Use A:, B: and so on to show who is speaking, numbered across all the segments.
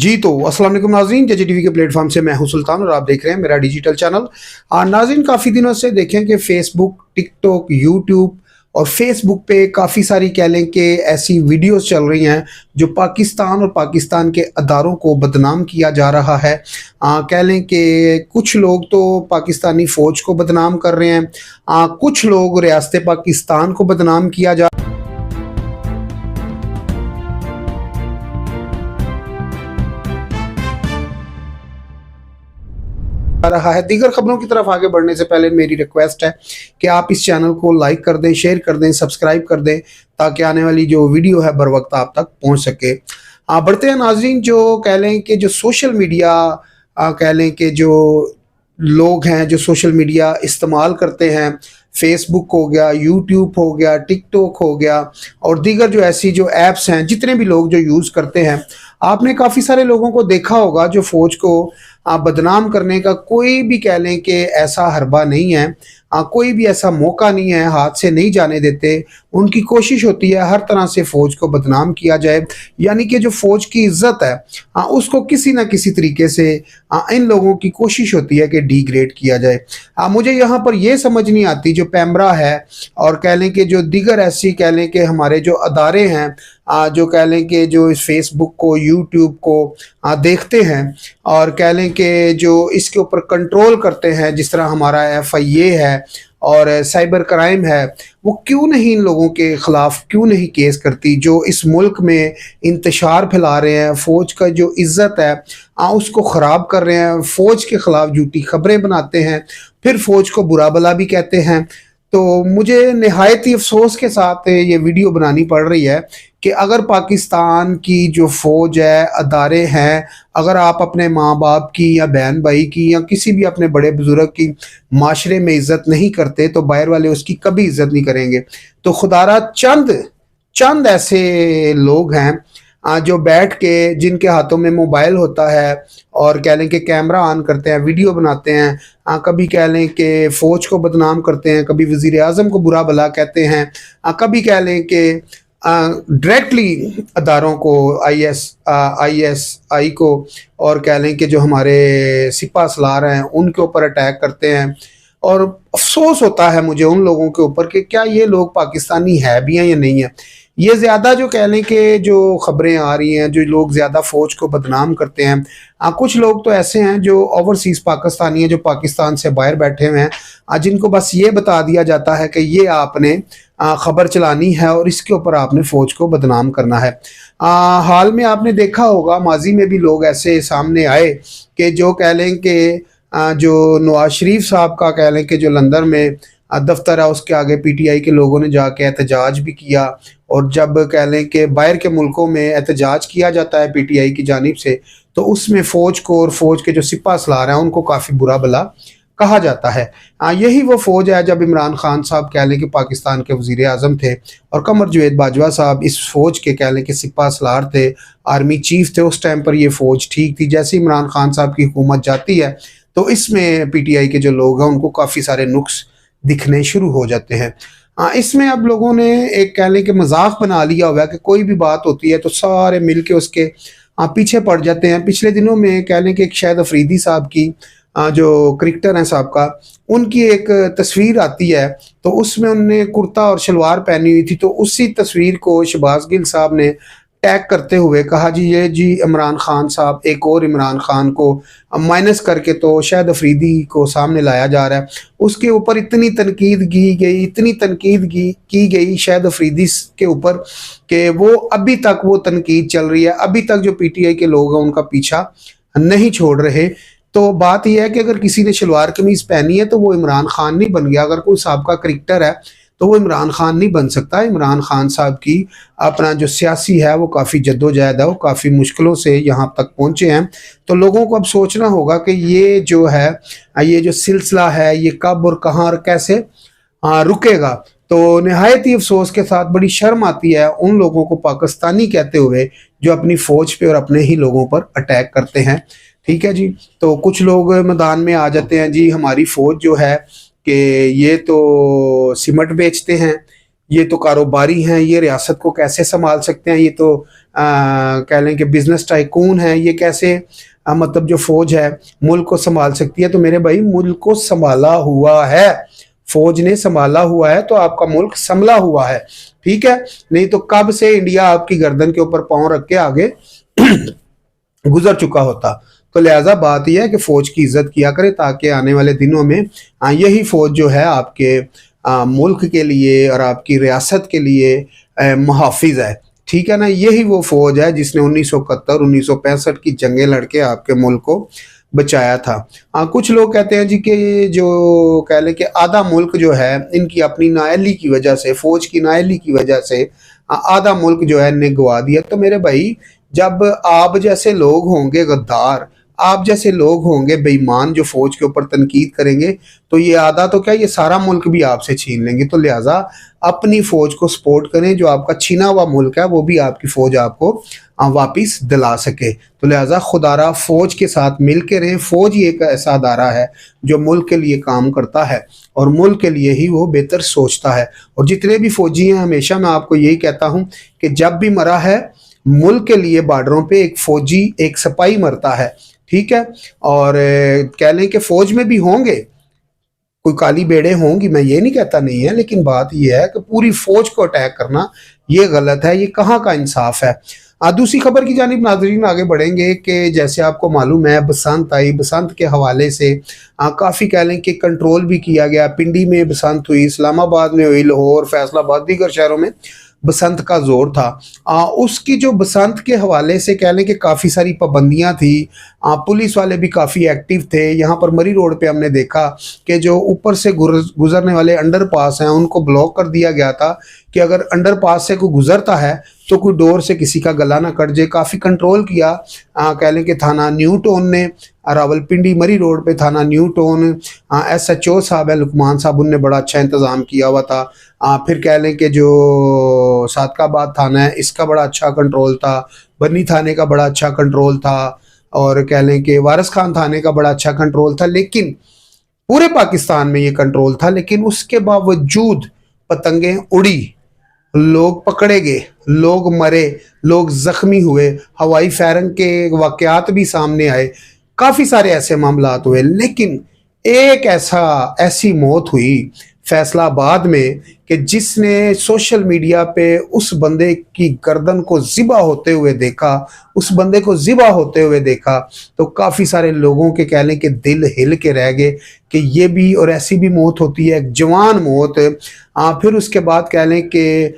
A: जी तो अस्सलाम वालेकुम नाज़रीन, जेजे टीवी के प्लेटफॉर्म से मैं हूं सुल्तान और आप देख रहे हैं मेरा डिजिटल चैनल। नाज़रीन, काफ़ी दिनों से देखें कि फेसबुक, टिकटॉक, यूट्यूब और फेसबुक पे काफ़ी सारी कह लें कि ऐसी वीडियोस चल रही हैं जो पाकिस्तान और पाकिस्तान के अदारों को बदनाम किया जा रहा है। कह लें कि कुछ लोग तो पाकिस्तानी फ़ौज को बदनाम कर रहे हैं, कुछ लोग रियासत पाकिस्तान को बदनाम किया जा रहा है। दीगर खबरों की तरफ आगे बढ़ने से पहले मेरी रिक्वेस्ट है कि आप इस चैनल को लाइक कर दें, शेयर कर दें, सब्सक्राइब कर दें ताकि आने वाली जो वीडियो है बर वक्त आप तक पहुंच सके। बढ़ते हैं नाजरीन, जो कह लें कि जो सोशल मीडिया कह लें कि जो लोग हैं जो सोशल मीडिया इस्तेमाल करते हैं, फेसबुक हो गया, यूट्यूब हो गया, टिकटॉक हो गया और दीगर जो ऐसी जो ऐप्स हैं, जितने भी लोग जो यूज़ करते हैं, आपने काफ़ी सारे लोगों को देखा होगा जो फ़ौज को बदनाम करने का कोई भी कह लें कि ऐसा हरबा नहीं है, कोई भी ऐसा मौका नहीं है, हाथ से नहीं जाने देते। उनकी कोशिश होती है हर तरह से फ़ौज को बदनाम किया जाए, यानी कि जो फ़ौज की इज़्ज़त है उसको किसी न किसी तरीके से इन लोगों की कोशिश होती है कि डिग्रेड किया जाए। मुझे यहाँ पर यह समझ नहीं आती, जो पैमरा है और कह लें कि जो दीगर ऐसी कह लें कि हमारे जो अदारे हैं जो कह लें कि जो इस फेसबुक को, यूट्यूब को देखते हैं और कह लें कि जो इसके ऊपर कंट्रोल करते हैं, जिस तरह हमारा FIA है और साइबर क्राइम है, वो क्यों नहीं इन लोगों के ख़िलाफ़ क्यों नहीं केस करती जो इस मुल्क में इंतशार फैला रहे हैं, फ़ौज का जो इज़्ज़त है उसको ख़राब कर रहे हैं, फ़ौज के ख़िलाफ़ झूठी खबरें बनाते हैं, फिर फ़ौज को बुरा भला भी कहते हैं। तो मुझे निहायत ही अफसोस के साथ ये वीडियो बनानी पड़ रही है कि अगर पाकिस्तान की जो फ़ौज है, अदारे हैं, अगर आप अपने माँ बाप की या बहन भाई की या किसी भी अपने बड़े बुज़ुर्ग की माशरे में इज़्ज़त नहीं करते तो बाहर वाले उसकी कभी इज़्ज़त नहीं करेंगे। तो खुदारा चंद चंद ऐसे लोग हैं जो बैठ के, जिनके हाथों में मोबाइल होता है और कह लें कि कैमरा ऑन करते हैं, वीडियो बनाते हैं, कभी कह लें कि फ़ौज को बदनाम करते हैं, कभी वज़ीर आज़म को बुरा भला कहते हैं, कभी कह लें कि डायरेक्टली अदारों को, ISI को और कह लें कि जो हमारे सिपा सलार हैं उनके ऊपर अटैक करते हैं। और अफसोस होता है मुझे उन लोगों के ऊपर कि क्या ये लोग पाकिस्तानी है भी हैं या नहीं है। ये ज़्यादा जो कह लें कि जो ख़बरें आ रही हैं, जो लोग ज़्यादा फ़ौज को बदनाम करते हैं, कुछ लोग तो ऐसे हैं जो ओवरसीज़ पाकिस्तानी हैं, जो पाकिस्तान से बाहर बैठे हुए हैं, जिनको बस ये बता दिया जाता है कि ये आपने ख़बर चलानी है और इसके ऊपर आपने फ़ौज को बदनाम करना है। हाल में आपने देखा होगा, माजी में भी लोग ऐसे सामने आए कि जो कह लें कि जो नवाज शरीफ साहब का कह लें कि जो लंदन में दफ्तर है उसके आगे PTI के लोगों ने जाके एहतजाज भी किया। और जब कह लें कि बाहर के मुल्कों में एहतजाज किया जाता है PTI की जानिब से, तो उसमें फ़ौज को और फ़ौज के जो सिपा सलार हैं उनको काफ़ी बुरा भला कहा जाता है। यही वो फ़ौज है जब इमरान खान साहब कह लें कि पाकिस्तान के वज़ीर आज़म थे और कमर जावेद बाजवा साहब इस फ़ौज के कह लें कि सिपा सलार थे, आर्मी चीफ थे। उस टाइम पर ये फ़ौज ठीक थी। जैसे इमरान खान साहब की हुकूमत जाती है तो इसमें PTI के जो लोग हैं उनको काफ़ी सारे नुक्स दिखने शुरू हो जाते हैं। इसमें अब लोगों ने एक कह लें कि मजाक बना लिया हुआ है कि कोई भी बात होती है तो सारे मिल के उसके पीछे पड़ जाते हैं। पिछले दिनों में कह लें कि एक शायद अफरीदी साहब की जो क्रिकेटर हैं साहब का, उनकी एक तस्वीर आती है तो उसमें उन्होंने कुर्ता और शलवार पहनी हुई थी, तो उसी तस्वीर को शहबाज गिल साहब ने टैग करते हुए कहा जी ये जी इमरान खान साहब, एक और इमरान खान को माइनस करके तो शायद अफरीदी को सामने लाया जा रहा है। उसके ऊपर इतनी तनकीद की गई, इतनी तनकीद की गई शायद अफरीदी के ऊपर कि वो अभी तक वो तनकीद चल रही है, अभी तक जो PTI के लोग हैं उनका पीछा नहीं छोड़ रहे। तो बात यह है कि अगर किसी ने शलवार कमीज पहनी है तो वो इमरान खान नहीं बन गया, अगर कोई साबका क्रिकेटर है तो वो इमरान खान नहीं बन सकता। इमरान खान साहब की अपना जो सियासी है वो काफ़ी जद्दोजहद है, वो काफ़ी मुश्किलों से यहाँ तक पहुँचे हैं। तो लोगों को अब सोचना होगा कि ये जो है, ये जो सिलसिला है, ये कब और कहाँ और कैसे रुकेगा। तो निहायत ही अफसोस के साथ बड़ी शर्म आती है उन लोगों को पाकिस्तानी कहते हुए जो अपनी फ़ौज पे और अपने ही लोगों पर अटैक करते हैं। ठीक है जी। तो कुछ लोग मैदान में आ जाते हैं जी, हमारी फ़ौज जो है कि ये तो सीमेंट बेचते हैं, ये तो कारोबारी हैं, ये रियासत को कैसे संभाल सकते हैं, ये तो कह लें कि बिजनेस टाइकून हैं, ये कैसे मतलब जो फौज है मुल्क को संभाल सकती है? तो मेरे भाई, मुल्क को संभाला हुआ है, फौज ने संभाला हुआ है, तो आपका मुल्क संभला हुआ है, ठीक है। नहीं तो कब से इंडिया आपकी गर्दन के ऊपर पांव रख के आगे गुजर चुका होता। तो लिहाजा बात यह है कि फौज की इज्जत किया करें, ताकि आने वाले दिनों में यही फौज जो है आपके मुल्क के लिए और आपकी रियासत के लिए मुहाफिज है, ठीक है ना। यही वो फौज है जिसने 1971 1965 की जंगें लड़के आपके मुल्क को बचाया था। कुछ लोग कहते हैं जी कि जो कह लें कि आधा मुल्क जो है इनकी अपनी नाअहली की वजह से, फौज की नाअहली की वजह से आधा मुल्क जो है इन्हें गवा दिया। तो मेरे भाई, जब आप जैसे लोग होंगे गद्दार, आप जैसे लोग होंगे बेईमान जो फौज के ऊपर तनकीद करेंगे, तो ये आधा तो क्या, ये सारा मुल्क भी आपसे छीन लेंगे। तो लिहाजा अपनी फौज को सपोर्ट करें, जो आपका छीना हुआ मुल्क है वो भी आपकी फौज आपको वापिस दिला सके। तो लिहाजा खुदारा फौज के साथ मिल के रहें। फौज ही एक ऐसा अदारा है जो मुल्क के लिए काम करता है और मुल्क के लिए ही वो बेहतर सोचता है। और जितने भी फौजी हैं, हमेशा मैं आपको यही कहता हूँ कि जब भी मरा है मुल्क के लिए बॉर्डरों पे एक फौजी, एक सिपाही मरता है, ठीक है। और कह लें कि फौज में भी होंगे कोई काली बेड़े होंगी, मैं ये नहीं कहता नहीं है, लेकिन बात यह है कि पूरी फौज को अटैक करना ये गलत है, ये कहाँ का इंसाफ है। दूसरी खबर की जानिब नाज़रीन आगे बढ़ेंगे कि जैसे आपको मालूम है बसंत आई, बसंत के हवाले से काफ़ी कह लें कि कंट्रोल भी किया गया। पिंडी में बसंत हुई, इस्लामाबाद में हुई, लाहौर, फैसलाबाद, दीगर शहरों में बसंत का जोर था। उसकी जो बसंत के हवाले से कह लें कि काफ़ी सारी पाबंदियां थी। पुलिस वाले भी काफ़ी एक्टिव थे। यहाँ पर मरी रोड पे हमने देखा कि जो ऊपर से गुजरने वाले अंडरपास हैं उनको ब्लॉक कर दिया गया था कि अगर अंडरपास से कोई गुजरता है तो कोई डोर से किसी का गला ना कट जाए। काफ़ी कंट्रोल किया कह लें कि थाना न्यू टाउन ने, रावलपिंडी मरी रोड पे थाना न्यू टाउन, SHO साहब है लुकमान साहब, उनने बड़ा अच्छा इंतज़ाम किया हुआ था। फिर कह लें कि जो सादकाबाद थाना है इसका बड़ा अच्छा कंट्रोल था, बन्नी थाने का बड़ा अच्छा कंट्रोल था, और कह लें कि वारिस खान थाने का बड़ा अच्छा कंट्रोल था। लेकिन पूरे पाकिस्तान में ये कंट्रोल था, लेकिन उसके बावजूद पतंगें उड़ी, लोग पकड़े गए, लोग मरे, लोग जख्मी हुए, हवाई फायरिंग के वाकयात भी सामने आए, काफ़ी सारे ऐसे मामलात हुए। लेकिन एक ऐसी मौत हुई फैसलाबाद में कि जिसने सोशल मीडिया पे उस बंदे की गर्दन को ज़िबा होते हुए देखा, उस बंदे को ज़िबा होते हुए देखा, तो काफ़ी सारे लोगों के कह लें कि दिल हिल के रह गए कि ये भी और ऐसी भी मौत होती है, एक जवान मौत। फिर उसके बाद कह लें कि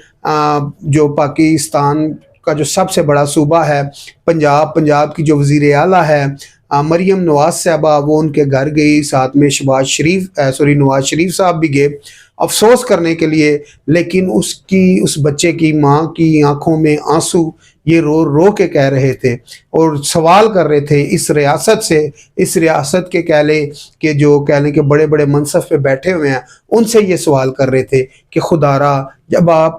A: जो पाकिस्तान का जो सबसे बड़ा सूबा है पंजाब की जो वज़ीर आला है मरियम नवाज साहबा, वो उनके घर गई, साथ में नवाज शरीफ साहब भी गए अफसोस करने के लिए। लेकिन उस बच्चे की माँ की आंखों में आंसू, ये रो रो के कह रहे थे और सवाल कर रहे थे इस रियासत से, इस रियासत के कह लें कि बड़े बड़े मनसब पे बैठे हुए हैं, उनसे ये सवाल कर रहे थे कि खुदारा जब आप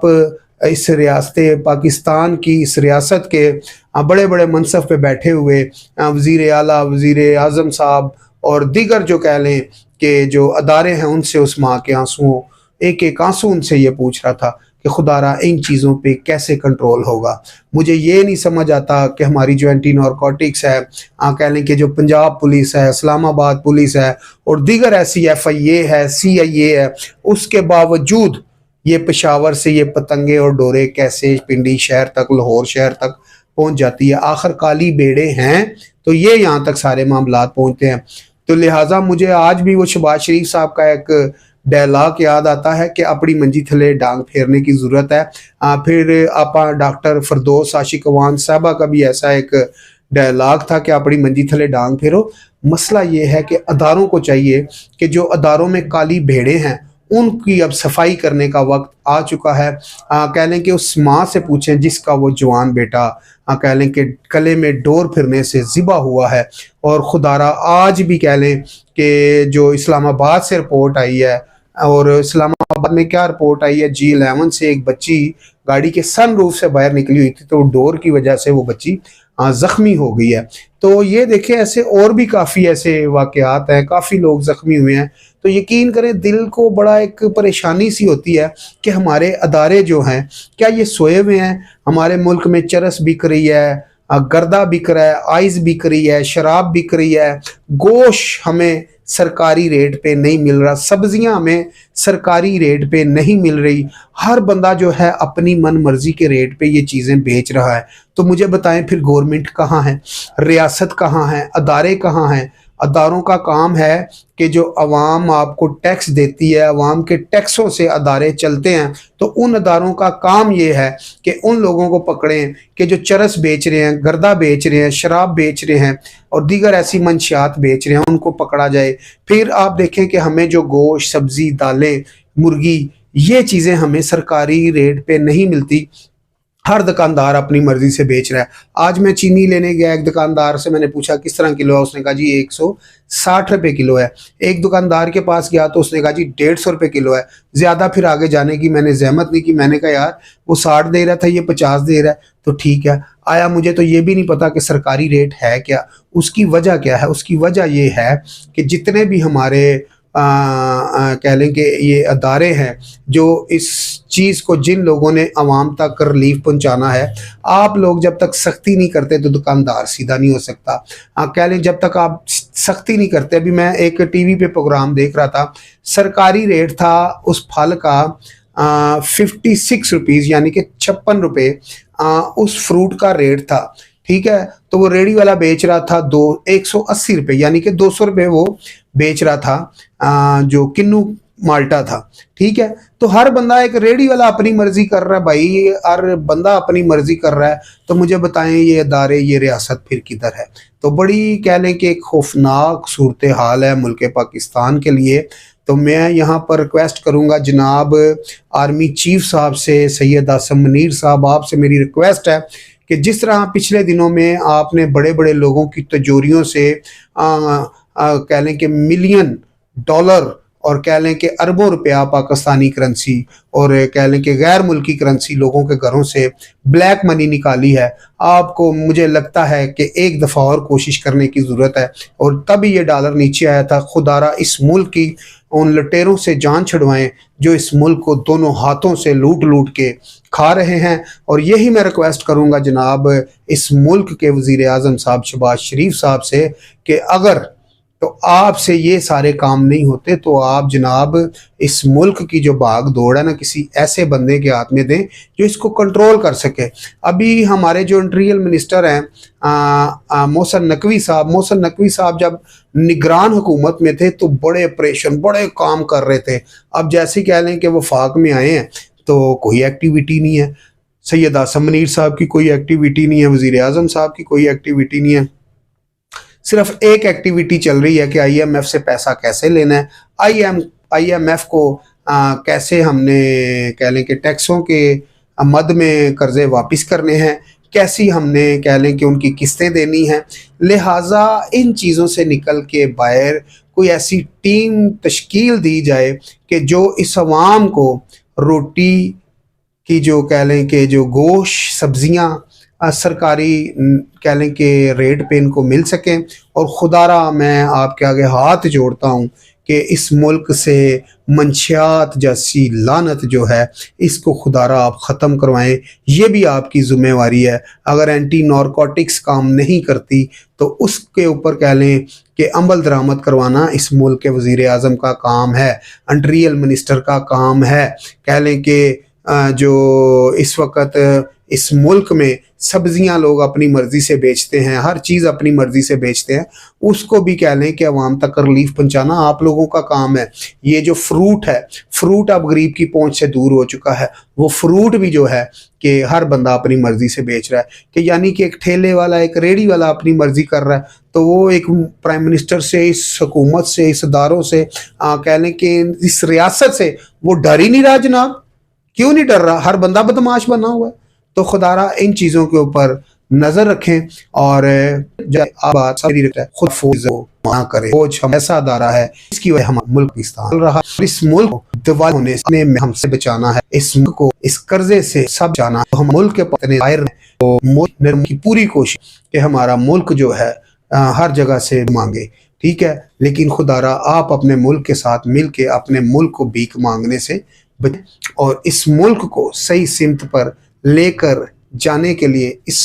A: इस रियासत पाकिस्तान की, इस रियासत के बड़े बड़े मनसब पे बैठे हुए वज़ीर आला, वज़ीर आज़म साहब और दीगर जो कह लें कि जो अदारे हैं, उनसे उस माँ के आंसुओं, एक एक आंसू उनसे ये पूछ रहा था कि खुदारा इन चीज़ों पे कैसे कंट्रोल होगा। मुझे ये नहीं समझ आता कि हमारी जो एंटी नारकोटिक्स है, कह लें कि जो पंजाब पुलिस है, इस्लामाबाद पुलिस है और दीगर ऐसी FIA है, CIA है, उसके बावजूद ये पेशावर से ये पतंगे और डोरे कैसे पिंडी शहर तक, लाहौर शहर तक पहुंच जाती है। आखिर काली बेड़े हैं तो ये यहाँ तक सारे मामलात पहुंचते हैं। तो लिहाजा मुझे आज भी वो शहबाज शरीफ साहब का एक डायलॉग याद आता है कि अपनी मंजी थले डांग फेरने की ज़रूरत है। फिर आपा डॉक्टर फरदौस आशिक अवान साहबा का भी ऐसा एक डायलॉग था कि अपनी मंजी थले डांग फेरो। मसला ये है कि अदारों को चाहिए कि जो अदारों में काली भेड़ें हैं उनकी अब सफाई करने का वक्त आ चुका है। कह लें कि उस माँ से पूछें जिसका वो जवान बेटा कह लें कि गले में डोर फिरने से ज़िबा हुआ है। और खुदारा आज भी कह लें कि जो इस्लामाबाद से रिपोर्ट आई है, और इस्लामाबाद में क्या रिपोर्ट आई है, G11 से एक बच्ची गाड़ी के सनरूफ से बाहर निकली हुई थी, तो डोर की वजह से वो बच्ची ज़ख्मी हो गई है। तो ये देखें, ऐसे और भी काफ़ी ऐसे वाक़यात हैं, काफ़ी लोग ज़ख्मी हुए हैं। तो यकीन करें, दिल को बड़ा एक परेशानी सी होती है कि हमारे अदारे जो हैं, क्या ये सोए हुए हैं? हमारे मुल्क में चरस बिक रही है, गर्दा बिक रहा है, आइस बिक रही है, शराब बिक रही है, गोश्त हमें सरकारी रेट पे नहीं मिल रहा, सब्जियां हमें सरकारी रेट पे नहीं मिल रही। हर बंदा जो है अपनी मन मर्जी के रेट पे ये चीज़ें बेच रहा है। तो मुझे बताएं, फिर गवर्नमेंट कहाँ है, रियासत कहाँ है, अदारे कहाँ हैं? अदारों का काम है कि जो अवाम आपको टैक्स देती है, अवाम के टैक्सों से अदारे चलते हैं, तो उन अदारों का काम ये है कि उन लोगों को पकड़ें कि जो चरस बेच रहे हैं, गर्दा बेच रहे हैं, शराब बेच रहे हैं और दीगर ऐसी मंशियात बेच रहे हैं, उनको पकड़ा जाए। फिर आप देखें कि हमें जो गोश्त, सब्जी, दालें, मुर्गी, ये चीज़ें हमें सरकारी रेट पे नहीं मिलती। हर दुकानदार अपनी मर्जी से बेच रहा है। आज मैं चीनी लेने गया, एक दुकानदार से मैंने पूछा किस तरह किलो है, उसने कहा जी 160 रुपये किलो है। एक दुकानदार के पास गया तो उसने कहा जी 150 रुपये किलो है। ज़्यादा फिर आगे जाने की मैंने जहमत नहीं की। मैंने कहा यार, वो 60 दे रहा था, ये 50 दे रहा है, तो ठीक है। आया, मुझे तो ये भी नहीं पता कि सरकारी रेट है क्या। उसकी वजह क्या है? उसकी वजह ये है कि जितने भी हमारे कह लें कि ये अदारे हैं, जो इस चीज़ को, जिन लोगों ने आवाम तक रिलीफ पहुंचाना है, आप लोग जब तक सख्ती नहीं करते तो दुकानदार सीधा नहीं हो सकता। कह लें जब तक आप सख्ती नहीं करते। अभी मैं एक टीवी पे प्रोग्राम देख रहा था, सरकारी रेट था उस फल का 56 रुपीज़, यानी कि 56 रुपये उस फ्रूट का रेट था। ठीक है, तो वो रेडी वाला बेच रहा था 180 रुपये, यानी कि 200 रुपये वो बेच रहा था जो किन्नू माल्टा था। ठीक है, तो हर बंदा, एक रेडी वाला अपनी मर्जी कर रहा है भाई, हर बंदा अपनी मर्जी कर रहा है। तो मुझे बताएं, ये अदारे, ये रियासत फिर किधर है? तो बड़ी कह लें कि एक खौफनाक सूरत हाल है मुल्क पाकिस्तान के लिए। तो मैं यहाँ पर रिक्वेस्ट करूँगा जनाब आर्मी चीफ साहब से, सैयद आसम मुनीर साहब, आपसे मेरी रिक्वेस्ट है कि जिस तरह पिछले दिनों में आपने बड़े बड़े लोगों की तिजोरियों से कह लें कि मिलियन डॉलर और कह लें कि अरबों रुपया पाकिस्तानी करेंसी और कह लें कि गैर मुल्की करेंसी लोगों के घरों से ब्लैक मनी निकाली है, आपको मुझे लगता है कि एक दफ़ा और कोशिश करने की ज़रूरत है। और तभी ये डॉलर नीचे आया था। खुदारा इस मुल्क की उन लुटेरों से जान छुड़वाएं जो इस मुल्क को दोनों हाथों से लूट लूट के खा रहे हैं। और यही मैं रिक्वेस्ट करूंगा जनाब इस मुल्क के वज़ीर आज़म साहब शहबाज शरीफ साहब से कि अगर तो आपसे ये सारे काम नहीं होते तो आप जनाब इस मुल्क की जो भाग दौड़ है ना, किसी ऐसे बंदे के हाथ में दें जो इसको कंट्रोल कर सके। अभी हमारे जो इंटीरियर मिनिस्टर हैं मोहसिन नकवी साहब जब निगरान हुकूमत में थे तो बड़े ऑपरेशन, बड़े काम कर रहे थे। अब जैसे कह लें कि वफाक में आए हैं तो कोई एक्टिविटी नहीं है। सैयद आसम मुनीर साहब की कोई एक्टिविटी नहीं है, वज़ीर आज़म साहब की कोई एक्टिविटी नहीं है। सिर्फ एक एक्टिविटी चल रही है कि IMF से पैसा कैसे लेना है, IMF को कैसे हमने कह लें कि टैक्सों के मद में कर्जे वापस करने हैं, कैसी हमने कह लें कि उनकी किस्तें देनी हैं। लिहाजा इन चीज़ों से निकल के बाहर कोई ऐसी टीम तश्कील दी जाए कि जो इस अवाम को रोटी की जो कह लें कि जो गोश्त, सब्जियां सरकारी कह लें कि रेट पे इनको मिल सकें। और खुदारा मैं आपके आगे हाथ जोड़ता हूँ कि इस मुल्क से मंशियात जैसी लानत जो है इसको खुदारा आप ख़त्म करवाएं। ये भी आपकी ज़िम्मेवारी है। अगर एंटी नारकोटिक्स काम नहीं करती तो उसके ऊपर कह लें कि अमल दरामद करवाना इस मुल्क के वज़ीर आज़म का काम है, इंटीरियर मिनिस्टर का काम है। कह लें कि जो इस वक्त इस मुल्क में सब्जियां लोग अपनी मर्जी से बेचते हैं, हर चीज़ अपनी मर्जी से बेचते हैं, उसको भी कह लें कि अवाम तक रिलीफ पहुंचाना आप लोगों का काम है। ये जो फ्रूट है, फ्रूट अब गरीब की पहुंच से दूर हो चुका है। वो फ्रूट भी जो है कि हर बंदा अपनी मर्जी से बेच रहा है, कि यानी कि एक ठेले वाला, एक रेडी वाला अपनी मर्जी कर रहा है। तो वो एक प्राइम मिनिस्टर से, इस हुकूमत से, इस इदारों से कह लें कि इस रियासत से वो डर ही नहीं रहा जनाब। क्यों नहीं डर रहा? हर बंदा बदमाश बना हुआ है। तो खुदारा इन चीज़ों के ऊपर नजर रखें। और जब आप बात खुद फौज ना करें, फौज हम ऐसा अदारा है इसकी वजह हमारा मुल्क पाकिस्तान चल रहा है। इस मुल्क को दिवालिया होने से हमसे बचाना है, इस मुल्क को इस कर्जे से सब जाना है। तो हम मुल्क के पतने बाहर तो मुल्क की पूरी कोशिश कि हमारा मुल्क जो है हर जगह से मांगे, ठीक है, लेकिन खुदारा आप अपने मुल्क के साथ मिल के अपने मुल्क को भीख मांगने से बचें और इस मुल्क को सही सिमत पर लेकर जाने के लिए इस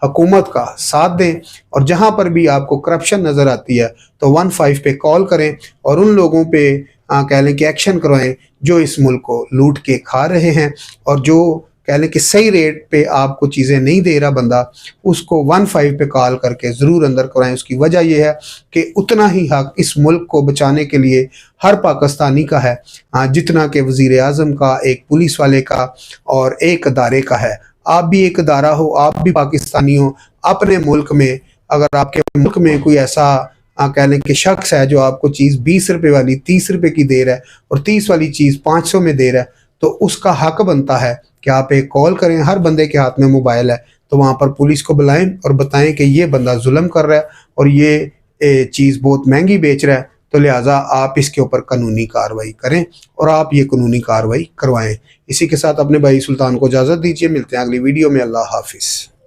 A: हुकूमत का साथ दें। और जहां पर भी आपको करप्शन नज़र आती है तो 15 पे कॉल करें और उन लोगों पे कह लें कि एक्शन करवाएं जो इस मुल्क को लूट के खा रहे हैं, और जो कह लें कि सही रेट पे आपको चीज़ें नहीं दे रहा बंदा, उसको 15 पे कॉल करके ज़रूर अंदर कराएं। उसकी वजह यह है कि उतना ही हक इस मुल्क को बचाने के लिए हर पाकिस्तानी का है जितना कि वज़ीर आज़म का, एक पुलिस वाले का और एक अदारे का है। आप भी एक अदारा हो, आप भी पाकिस्तानी हो। अपने मुल्क में अगर आपके मुल्क में कोई ऐसा कह लें कि शख्स है जो आपको चीज़ 20 रुपये वाली 30 रुपये की दे रहा है और 30 वाली चीज़ 500 में दे रहा है, तो उसका हक बनता है कि आप एक कॉल करें। हर बंदे के हाथ में मोबाइल है तो वहाँ पर पुलिस को बुलाएं और बताएं कि ये बंदा जुल्म कर रहा है और ये चीज़ बहुत महंगी बेच रहा है, तो लिहाजा आप इसके ऊपर कानूनी कार्रवाई करें और आप ये कानूनी कार्रवाई करवाएं। इसी के साथ अपने भाई सुल्तान को इजाज़त दीजिए, मिलते हैं अगली वीडियो में। अल्लाह हाफिज़।